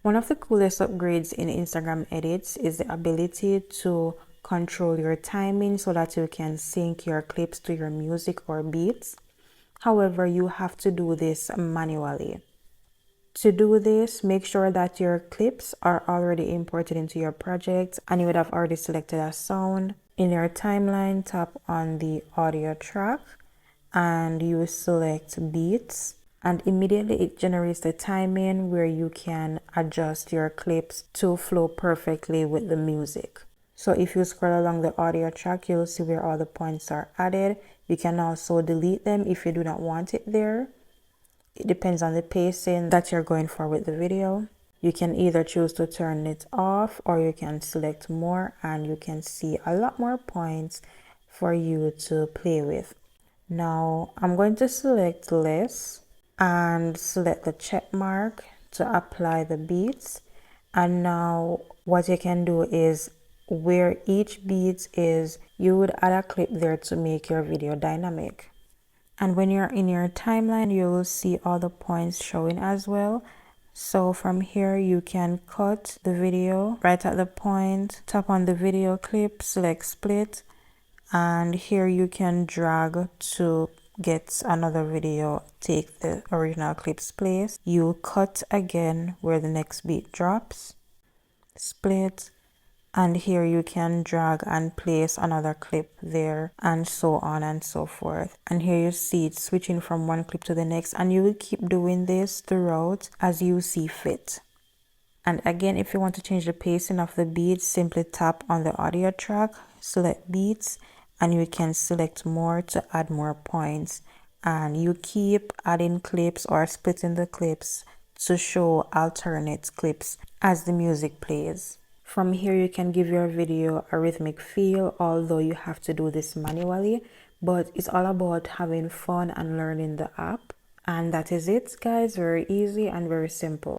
One of the coolest upgrades in Instagram edits is the ability to control your timing so that you can sync your clips to your music or beats. However, you have to do this manually. To do this, make sure that your clips are already imported into your project and you would have already selected a sound. In your timeline, tap on the audio track and you select beats, and immediately it generates the timing where you can adjust your clips to flow perfectly with the music. So if you scroll along the audio track, you'll see where all the points are added. You can also delete them if you do not want it there. It depends on the pacing that you're going for with the video. You can either choose to turn it off or you can select more and you can see a lot more points for you to play with. Now I'm going to select less and select the check mark to apply the beats. And now what you can do is where each beat is, you would add a clip there to make your video dynamic. And when you're in your timeline, you will see all the points showing as well. So from here, you can cut the video right at the point, tap on the video clip, select split, and here you can drag to get another video, take the original clip's place. You cut again where the next beat drops, split, and here you can drag and place another clip there, and so on and so forth. And here you see it switching from one clip to the next, and you will keep doing this throughout as you see fit. And again, if you want to change the pacing of the beats, simply tap on the audio track, select beats, and you can select more to add more points. And you keep adding clips or splitting the clips to show alternate clips as the music plays. From here, you can give your video a rhythmic feel, although you have to do this manually, but it's all about having fun and learning the app. And that is it, guys. Very easy and very simple.